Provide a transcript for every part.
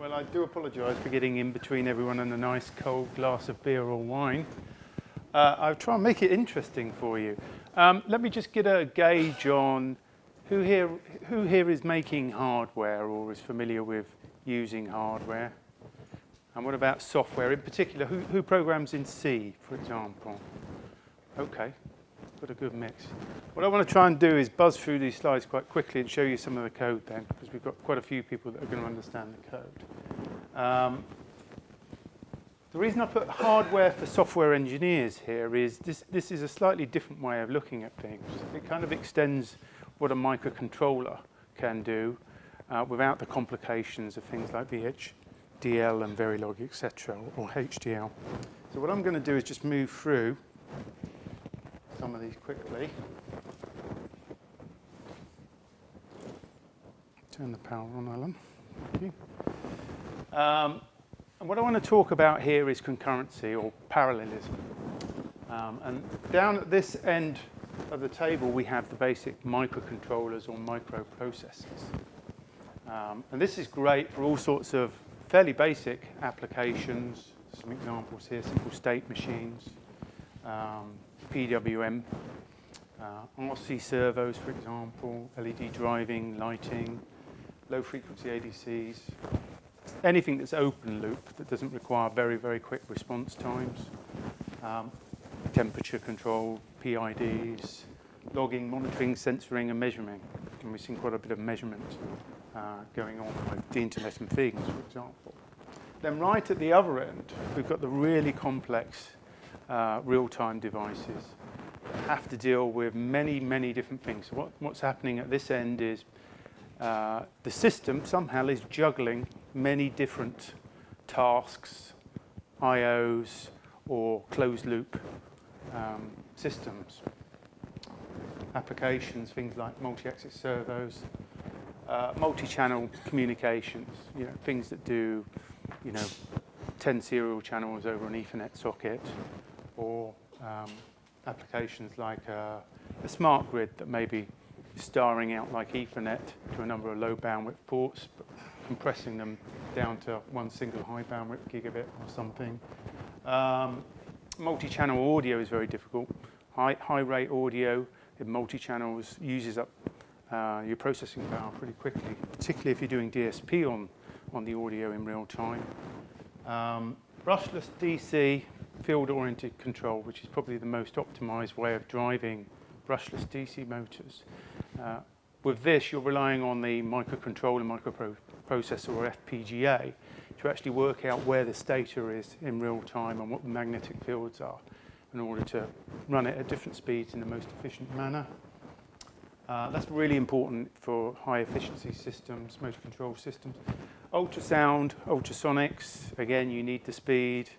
Well, I do apologise for getting in between everyone and a nice cold glass of beer or wine. I'll try and make it interesting for you. Let me just get a gauge on who here is making hardware or is familiar with using hardware. And what about software? In particular, who programs in C, for example? Okay, got a good mix. What I want to try and do is buzz through these slides quite quickly and show you some of the code then, because we've got quite a few people that are going to understand the code. The reason I put hardware for software engineers here is this is a slightly different way of looking at things. It kind of extends what a microcontroller can do without the complications of things like VHDL and Verilog, etc., or HDL. So what I'm going to do is just move through some of these quickly. Turn the power on, Alan. Thank you. And what I want to talk about here is concurrency or parallelism. And down at this end of the table, we have the basic microcontrollers or microprocessors. And this is great for all sorts of fairly basic applications. Some examples here, simple state machines, PWM, RC servos, for example, LED driving, lighting, low frequency ADCs, anything that's open loop that doesn't require very, very quick response times, temperature control, PIDs, logging, monitoring, sensoring, and measuring. And we've seen quite a bit of measurement going on with the Internet of Things, for example. Then right at the other end, we've got the really complex real-time devices that have to deal with many, many different things. So what's happening at this end is the system somehow is juggling many different tasks, IOs, or closed-loop systems. Applications, things like multi-axis servos, multi-channel communications, things that do, 10 serial channels over an Ethernet socket, or applications like a smart grid that may be starring out like Ethernet to a number of low bandwidth ports, but compressing them down to one single high bandwidth gigabit or something. Multi-channel audio is very difficult. High rate audio in multi-channels uses up your processing power pretty quickly, particularly if you're doing DSP on the audio in real time. Brushless DC field-oriented control, which is probably the most optimized way of driving brushless DC motors. With this, you're relying on the microcontroller, microprocessor, or FPGA to actually work out where the stator is in real time and what the magnetic fields are in order to run it at different speeds in the most efficient manner. That's really important for high-efficiency systems, motor control systems. Ultrasound, ultrasonics, again, you need the speed.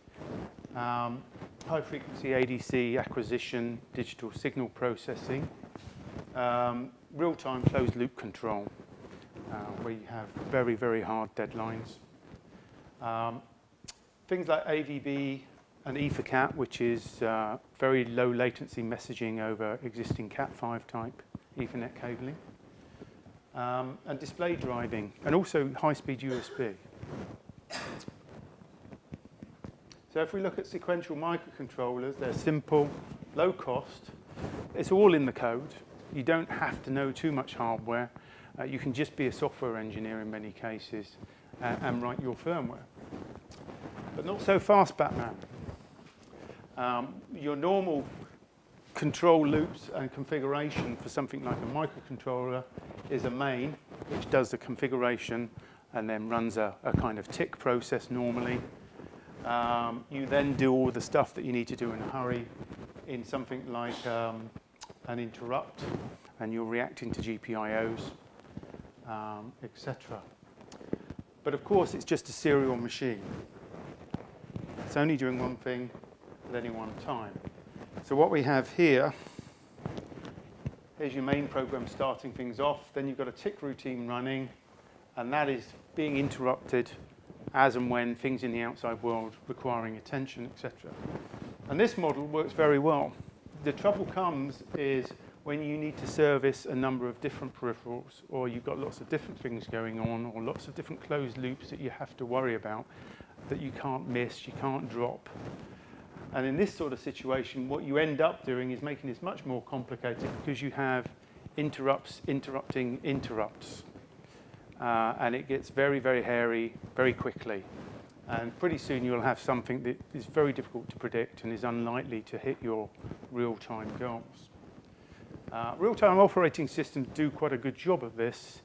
High-frequency ADC acquisition, digital signal processing. Real-time closed-loop control, where you have very, very hard deadlines. Things like AVB and EtherCAT, which is very low latency messaging over existing Cat5 type Ethernet cabling. And display driving, and also high-speed USB. So if we look at sequential microcontrollers, they're simple, low cost. It's all in the code. You don't have to know too much hardware. You can just be a software engineer in many cases and write your firmware. But not so fast, Batman. Your normal control loops and configuration for something like a microcontroller is a main, which does the configuration and then runs a kind of tick process normally. You then do all the stuff that you need to do in a hurry in something like an interrupt, and you're reacting to GPIOs, etc. But of course, it's just a serial machine. It's only doing one thing at any one time. So what we have here, here's your main program starting things off. Then you've got a tick routine running, and that is being interrupted as and when things in the outside world requiring attention, etc. And this model works very well. The trouble comes is when you need to service a number of different peripherals, or you've got lots of different things going on, or lots of different closed loops that you have to worry about, that you can't miss, you can't drop. And in this sort of situation, what you end up doing is making this much more complicated because you have interrupts interrupting interrupts. And it gets very, very hairy very quickly. And pretty soon you'll have something that is very difficult to predict and is unlikely to hit your real-time goals. Real-time operating systems do quite a good job of this,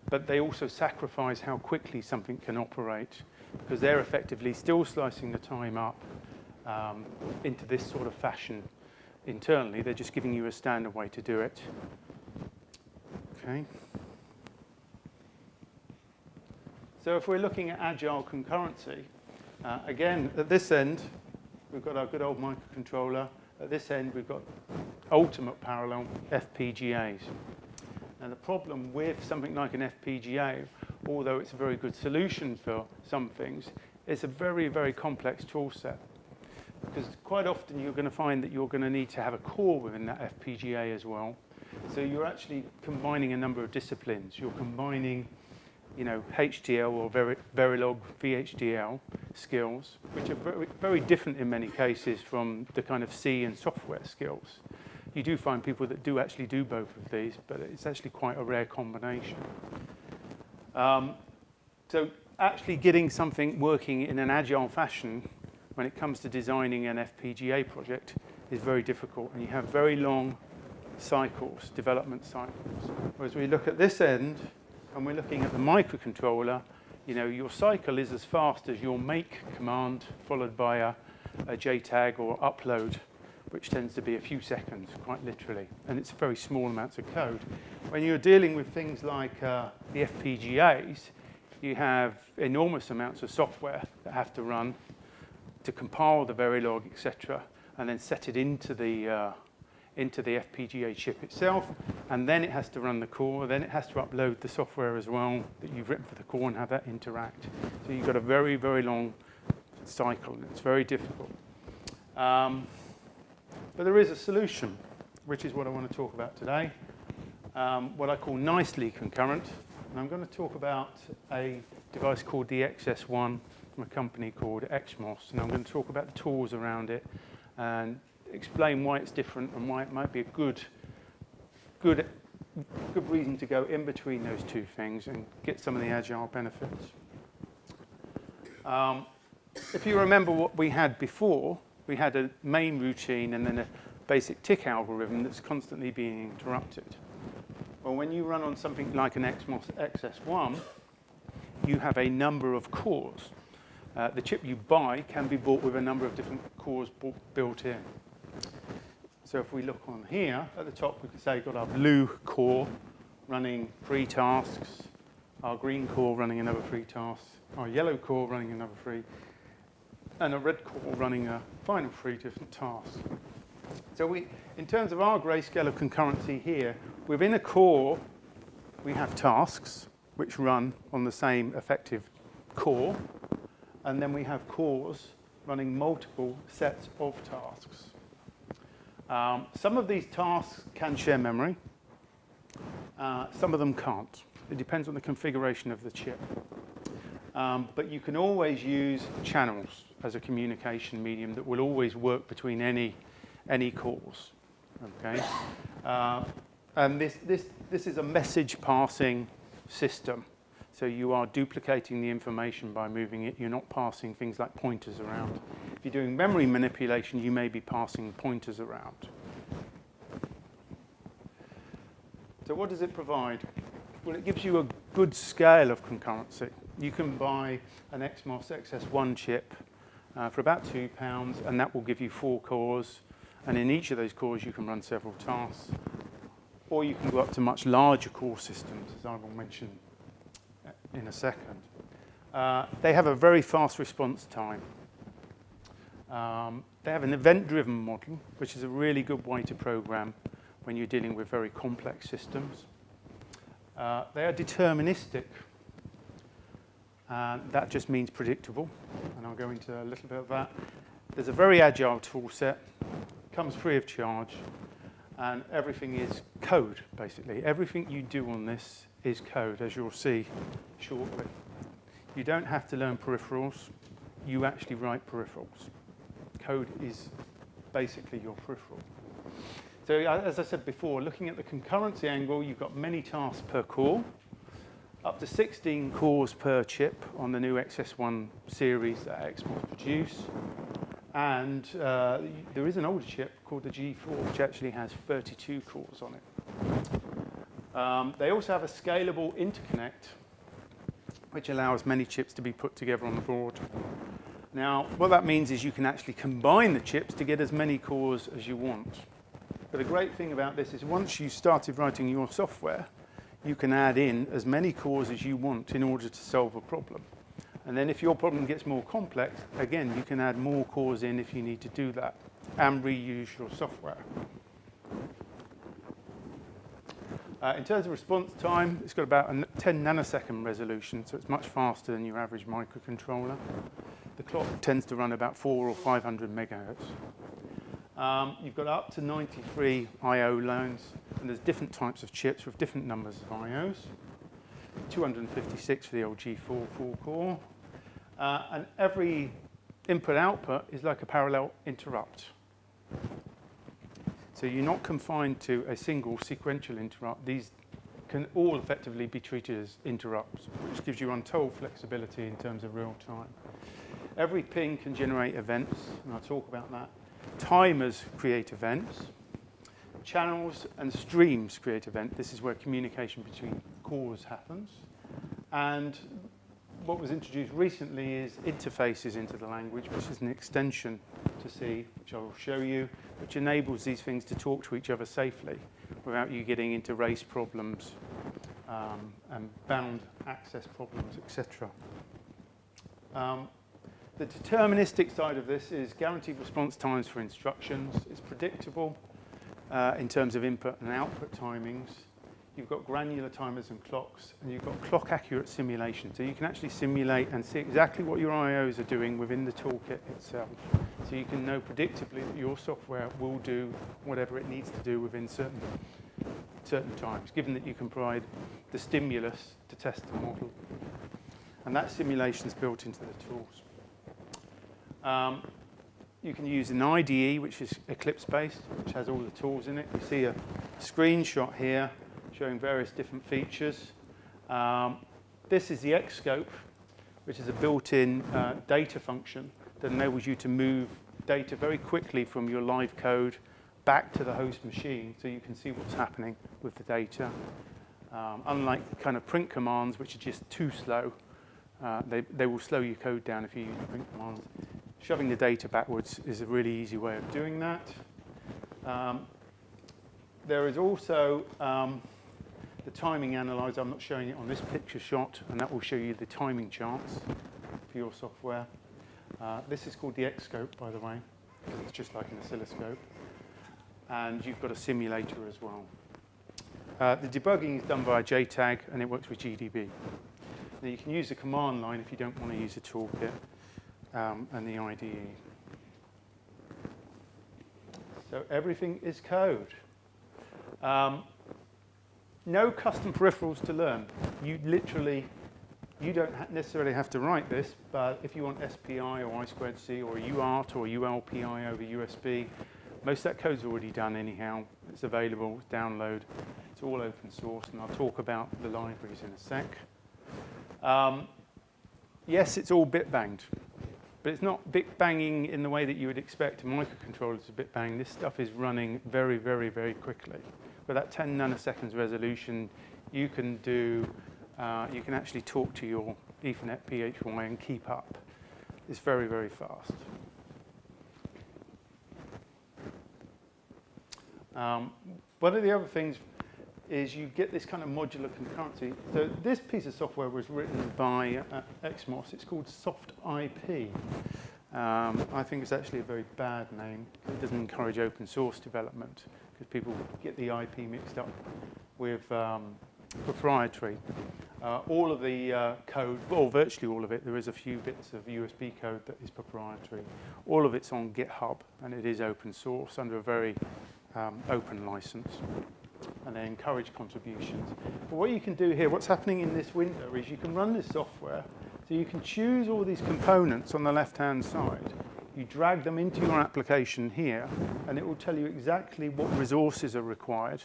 but they also sacrifice how quickly something can operate because they're effectively still slicing the time up into this sort of fashion internally. They're just giving you a standard way to do it. Okay. So if we're looking at Agile concurrency, again, at this end, we've got our good old microcontroller. At this end, we've got ultimate parallel FPGAs. Now, the problem with something like an FPGA, although it's a very good solution for some things, it's a very, very complex tool set. Because quite often you're going to find that you're going to need to have a core within that FPGA as well. So you're actually combining a number of disciplines. You're combining, you know, HDL or Verilog VHDL skills, which are very, very different in many cases from the kind of C and software skills. You do find people that do actually do both of these, but it's actually quite a rare combination. So actually getting something working in an agile fashion when it comes to designing an FPGA project is very difficult, and you have very long cycles, development cycles. Whereas we look at this end, and we're looking at the microcontroller, you know, your cycle is as fast as your make command followed by a JTAG or upload, which tends to be a few seconds, quite literally, and it's very small amounts of code. When you're dealing with things like the FPGAs, you have enormous amounts of software that have to run to compile the Verilog, etc., and then set it into the FPGA chip itself, and then it has to run the core, then it has to upload the software as well that you've written for the core and have that interact. So you've got a very, very long cycle, and it's very difficult. But there is a solution, which is what I want to talk about today, what I call nicely concurrent. And I'm going to talk about a device called the XS1 from a company called XMOS, and I'm going to talk about the tools around it and explain why it's different and why it might be a good reason to go in between those two things and get some of the agile benefits. If you remember what we had before, we had a main routine and then a basic tick algorithm that's constantly being interrupted. Well, when you run on something like an XMOS XS1, you have a number of cores. The chip you buy can be bought with a number of different cores built in. So if we look on here, at the top we can say we've got our blue core running 3 tasks, our green core running another 3 tasks, our yellow core running another 3, and a red core running a final 3 different tasks. So in terms of our grayscale of concurrency here, within a core we have tasks which run on the same effective core, and then we have cores running multiple sets of tasks. Some of these tasks can share memory. Some of them can't. It depends on the configuration of the chip. But you can always use channels as a communication medium that will always work between any cores. Okay? And this is a message passing system. So you are duplicating the information by moving it. You're not passing things like pointers around. If you're doing memory manipulation, you may be passing pointers around. So what does it provide? Well, it gives you a good scale of concurrency. You can buy an XMOS XS1 chip for about £2, and that will give you 4 cores. And in each of those cores, you can run several tasks. Or you can go up to much larger core systems, as I will mention in a second. They have a very fast response time. They have an event-driven model, which is a really good way to program when you're dealing with very complex systems. They are deterministic. That just means predictable, and I'll go into a little bit of that. There's a very agile tool set, comes free of charge, and everything is code, basically. Everything you do on this is code, as you'll see shortly. You don't have to learn peripherals. You actually write peripherals. Code is basically your peripheral. So as I said before, looking at the concurrency angle, you've got many tasks per core, up to 16 cores per chip on the new XS1 series that XMOS produce. And there is an older chip called the G4, which actually has 32 cores on it. They also have a scalable interconnect, which allows many chips to be put together on the board. Now, what that means is you can actually combine the chips to get as many cores as you want. But the great thing about this is once you started writing your software, you can add in as many cores as you want in order to solve a problem. And then if your problem gets more complex, again, you can add more cores in if you need to do that and reuse your software. In terms of response time, it's got about a 10 nanosecond resolution, so it's much faster than your average microcontroller. The clock tends to run about 400 or 500 megahertz. You've got up to 93 I/O lanes, and there's different types of chips with different numbers of I/Os. 256 for the old G4 4-core. And every input-output is like a parallel interrupt. So you're not confined to a single sequential interrupt. These can all effectively be treated as interrupts, which gives you untold flexibility in terms of real time. Every ping can generate events, and I'll talk about that. Timers create events. Channels and streams create events. This is where communication between cores happens. And what was introduced recently is interfaces into the language, which is an extension to C, which I will show you, which enables these things to talk to each other safely without you getting into race problems and bound access problems, etc. The deterministic side of this is guaranteed response times for instructions. It's predictable in terms of input and output timings. You've got granular timers and clocks, and you've got clock-accurate simulation. So you can actually simulate and see exactly what your I/Os are doing within the toolkit itself. So you can know predictably that your software will do whatever it needs to do within certain times, given that you can provide the stimulus to test the model. And that simulation is built into the tools. You can use an IDE, which is Eclipse-based, which has all the tools in it. You see a screenshot here showing various different features. This is the Xscope, which is a built-in data function that enables you to move data very quickly from your live code back to the host machine so you can see what's happening with the data. Unlike kind of print commands, which are just too slow, they will slow your code down if you use print commands. Shoving the data backwards is a really easy way of doing that. There is also the timing analyzer. I'm not showing it on this picture shot, and that will show you the timing charts for your software. This is called the Xscope, by the way, because it's just like an oscilloscope. And you've got a simulator as well. The debugging is done via JTAG, and it works with GDB. Now, you can use the command line if you don't want to use a toolkit. And the IDE. So everything is code. No custom peripherals to learn. You don't necessarily have to write this, but if you want SPI or I2C or UART or ULPI over USB, most of that code's already done anyhow. It's available, download. It's all open source, and I'll talk about the libraries in a sec. Yes, it's all bit banged. But it's not bit banging in the way that you would expect a microcontroller to bit bang. This stuff is running very, very, very quickly. With that 10 nanoseconds resolution, you can actually talk to your Ethernet PHY and keep up. It's very, very fast. One of the other things is you get this kind of modular concurrency. So this piece of software was written by XMOS. It's called Soft IP. I think it's actually a very bad name because it doesn't encourage open source development because people get the IP mixed up with proprietary. All of the code, well, virtually all of it, there is a few bits of USB code that is proprietary. All of it's on GitHub, and it is open source under a very open license, and they encourage contributions. But what you can do here, what's happening in this window is you can run this software, so you can choose all these components on the left-hand side. You drag them into your application here, and it will tell you exactly what resources are required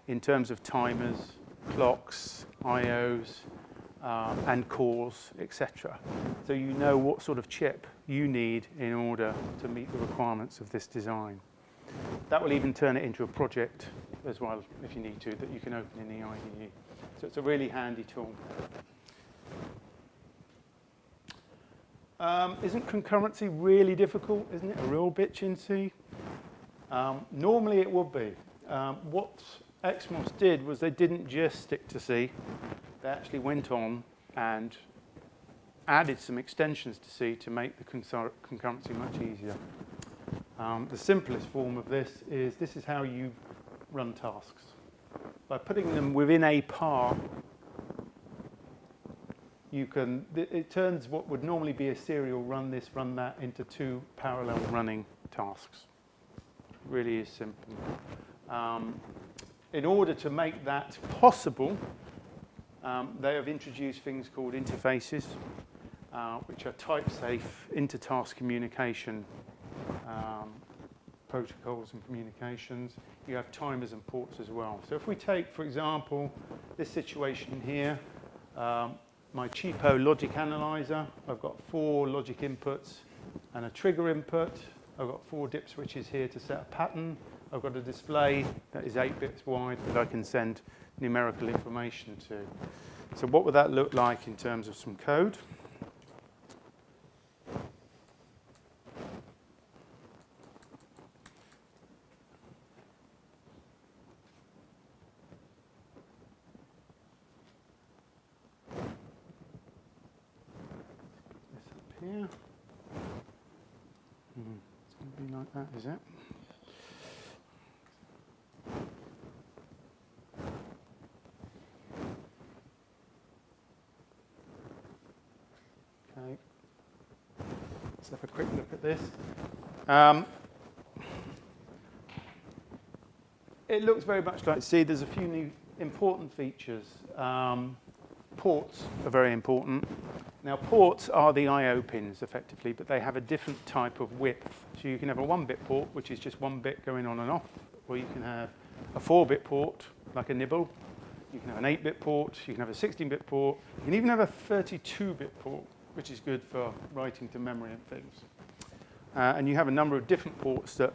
in terms of timers, clocks, IOs, and cores, etc. So you know what sort of chip you need in order to meet the requirements of this design. That will even turn it into a project as well, if you need to, that you can open in the IDE. So it's a really handy tool. Isn't concurrency really difficult? Isn't it a real bitch in C? Normally it would be. What XMOS did was they didn't just stick to C. They actually went on and added some extensions to C to make the concurrency much easier. The simplest form of this is how you run tasks. By putting them within a par, it turns what would normally be a serial run this, run that into two parallel running tasks. It really is simple. In order to make that possible, they have introduced things called interfaces, which are type-safe inter-task communication protocols and communications. You have timers and ports as well. So if we take, for example, this situation here, my cheapo logic analyzer, I've got 4 logic inputs and a trigger input. I've got 4 dip switches here to set a pattern. I've got a display that is 8 bits wide that I can send numerical information to. So what would that look like in terms of some code? Here. It's going to be like that, is it? Okay. Let's have a quick look at this. It looks very much like C. There's a few new important features. Ports are very important. Now, ports are the I/O pins, effectively, but they have a different type of width. So you can have a 1-bit port, which is just 1 bit going on and off, or you can have a 4-bit port, like a nibble. You can have an 8-bit port. You can have a 16-bit port. You can even have a 32-bit port, which is good for writing to memory and things. And you have a number of different ports that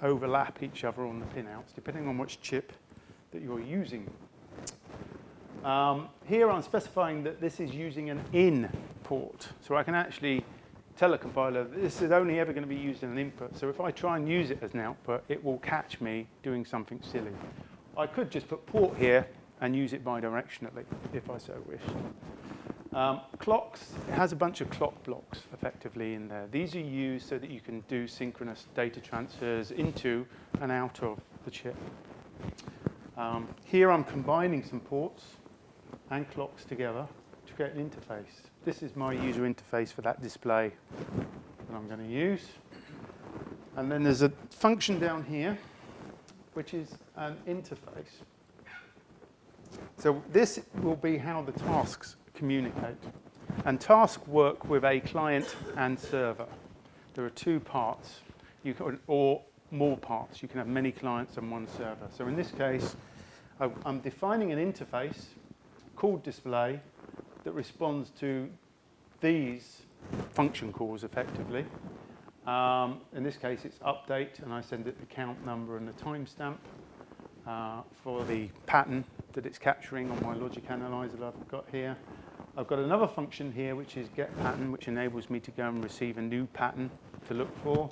overlap each other on the pinouts, depending on which chip that you're using. Here I'm specifying that this is using an in port. So I can actually tell a compiler that this is only ever going to be used in an input. So if I try and use it as an output, it will catch me doing something silly. I could just put port here and use it bidirectionally, if I so wish. Clocks, it has a bunch of clock blocks, effectively, in there. These are used so that you can do synchronous data transfers into and out of the chip. Here I'm combining some ports and clocks together to create an interface. This is my user interface for that display that I'm going to use. And then there's a function down here, which is an interface. So this will be how the tasks communicate. And tasks work with a client and server. There are 2 parts, or more parts. You can have many clients and 1 server. So in this case, I'm defining an interface called display that responds to these function calls, effectively. In this case, it's update, and I send it the count number and the timestamp for the pattern that it's capturing on my logic analyzer that I've got here. I've got another function here, which is getPattern, which enables me to go and receive a new pattern to look for.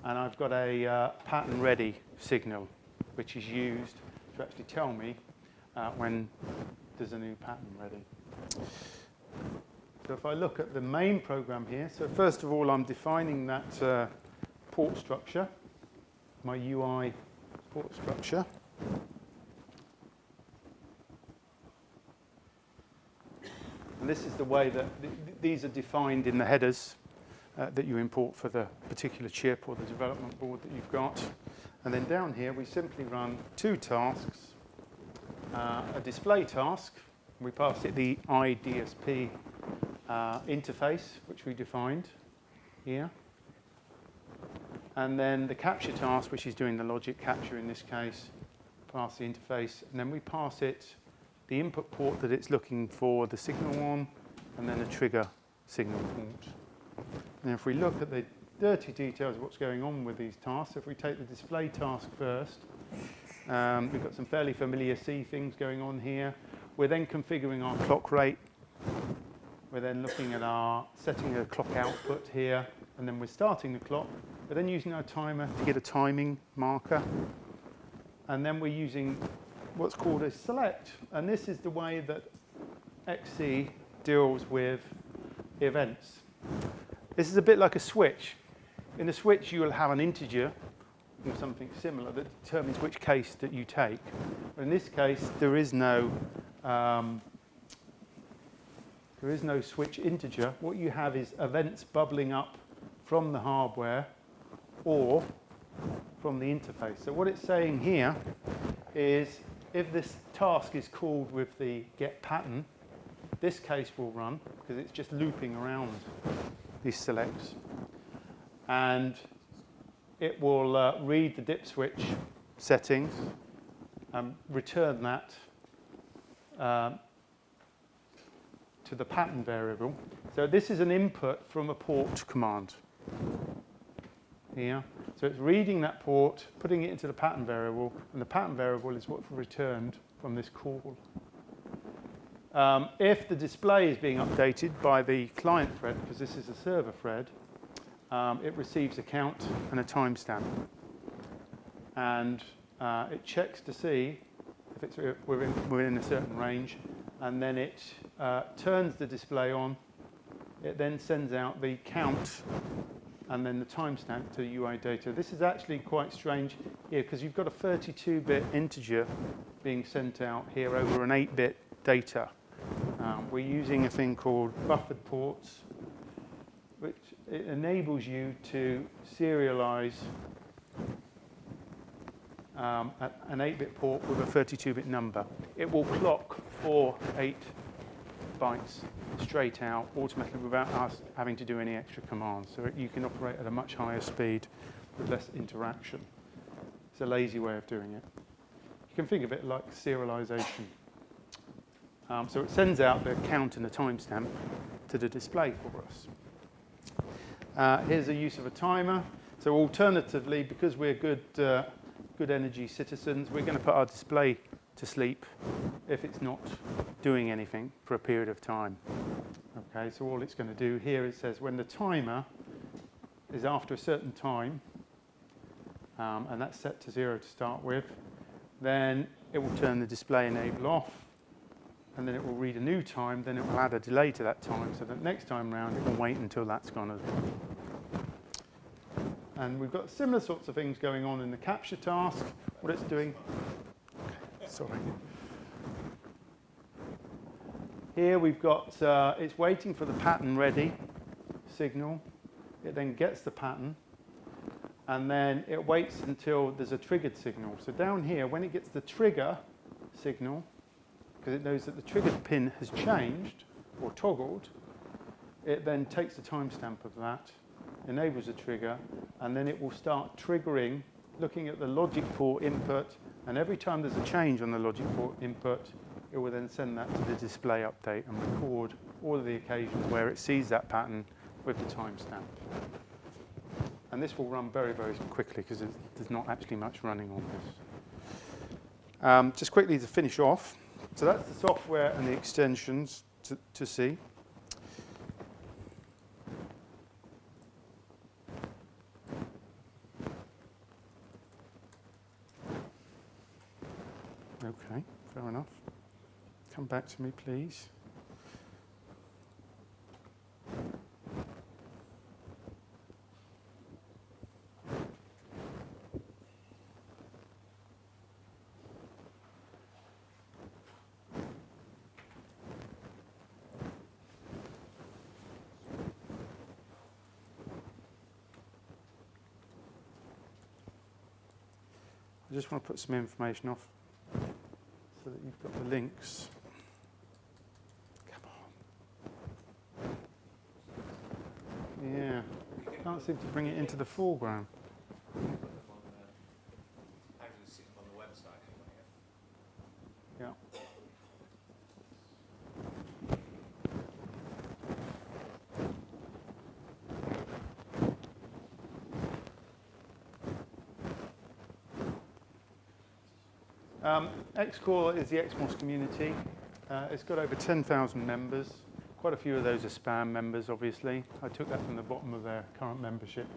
And I've got a pattern ready signal, which is used to actually tell me when there's a new pattern ready. So if I look at the main program here, so first of all, I'm defining that port structure, my UI port structure. And this is the way that these are defined in the headers that you import for the particular chip or the development board that you've got. And then down here, we simply run two tasks. A display task, we pass it the IDSP interface, which we defined here. And then the capture task, which is doing the logic capture in this case, pass the interface, and then we pass it the input port that it's looking for the signal on, and then a trigger signal port. And if we look at the dirty details of what's going on with these tasks, if we take the display task first, we've got some fairly familiar C things going on here. We're then configuring our clock rate. We're then looking at our setting a clock output here, and then we're starting the clock. We're then using our timer to get a timing marker. And then we're using what's called a select. And this is the way that XC deals with events. This is a bit like a switch. In a switch, you will have an integer or something similar that determines which case that you take. But in this case, there is no switch integer. What you have is events bubbling up from the hardware or from the interface. So what it's saying here is if this task is called with the get pattern, this case will run because it's just looping around these selects. And it will read the dip switch settings and return that to the pattern variable. So this is an input from a port command here. So it's reading that port, putting it into the pattern variable, and the pattern variable is what's returned from this call. If the display is being updated by the client thread, because this is a server thread, it receives a count and a timestamp. And it checks to see if it's within a certain range, and then it turns the display on. It then sends out the count and then the timestamp to UI data. This is actually quite strange here because you've got a 32-bit integer being sent out here over an 8-bit data. We're using a thing called buffered ports, which it enables you to serialize an 8-bit port with a 32-bit number. It will clock 4 8 bytes straight out automatically without us having to do any extra commands. So you can operate at a much higher speed with less interaction. It's a lazy way of doing it. You can think of it like serialization. So it sends out the count and the timestamp to the display for us. Here's a use of a timer. So alternatively, because we're good energy citizens, we're going to put our display to sleep if it's not doing anything for a period of time. Okay, so all it's going to do here, it says when the timer is after a certain time, and that's set to 0 to start with, then it will turn the display enable off, and then it will read a new time, then it will add a delay to that time, so that next time round it will wait until that's gone as well. And we've got similar sorts of things going on in the capture task. What it's doing, sorry. Here we've got, it's waiting for the pattern ready signal. It then gets the pattern, and then it waits until there's a triggered signal. So down here, when it gets the trigger signal, because it knows that the triggered pin has changed or toggled, it then takes the timestamp of that, enables a trigger, and then it will start triggering, looking at the logic port input, and every time there's a change on the logic port input, it will then send that to the display update and record all of the occasions where it sees that pattern with the timestamp. And this will run very, very quickly because there's not actually much running on this. Just quickly to finish off, so that's the software and the extensions to see. Okay, fair enough. Come back to me, please. I just want to put some information off so that you've got the links. Come on. Yeah, can't seem to bring it into the foreground. Yeah. Xcore is the XMOS community. It's got over 10,000 members. Quite a few of those are spam members, obviously. I took that from the bottom of their current membership.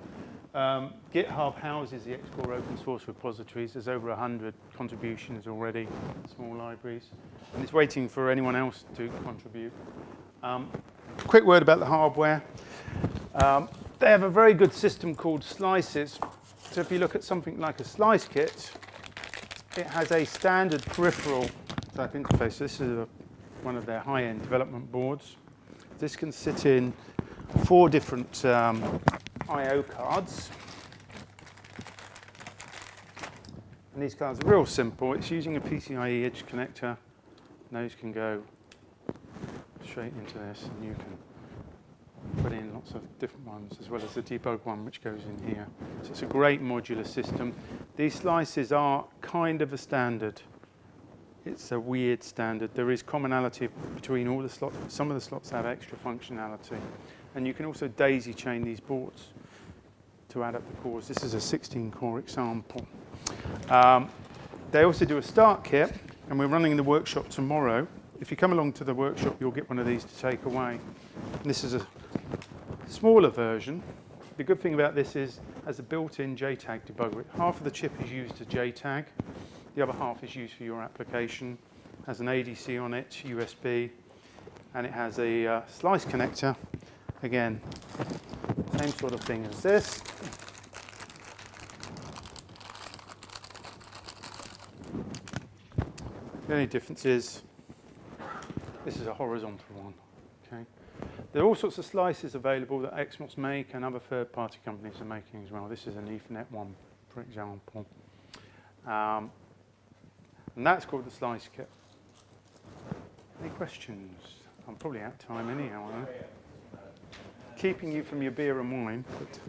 GitHub houses the Xcore open source repositories. There's over 100 contributions already, small libraries. And it's waiting for anyone else to contribute. Quick word about the hardware. They have a very good system called slices. So if you look at something like a slice kit, it has a standard peripheral type interface. So this is one of their high-end development boards. This can sit in 4 different I/O cards. And these cards are real simple. It's using a PCIe edge connector. And those can go straight into this, and you can put in lots of different ones, as well as the debug one, which goes in here. So it's a great modular system. These slices are kind of a standard. It's a weird standard. There is commonality between all the slots. Some of the slots have extra functionality. And you can also daisy chain these boards to add up the cores. This is a 16-core example. They also do a start kit, and we're running the workshop tomorrow. If you come along to the workshop, you'll get one of these to take away. And this is a smaller version. The good thing about this is it has a built-in JTAG debugger. Half of the chip is used to JTAG. The other half is used for your application. It has an ADC on it, USB, and it has a slice connector. Again, same sort of thing as this. The only difference is this is a horizontal one. Okay. There are all sorts of slices available that XMOS make and other third-party companies are making as well. This is an Ethernet one, for example. And that's called the slice kit. Any questions? I'm probably out of time anyhow, aren't I? Keeping you from your beer and wine. But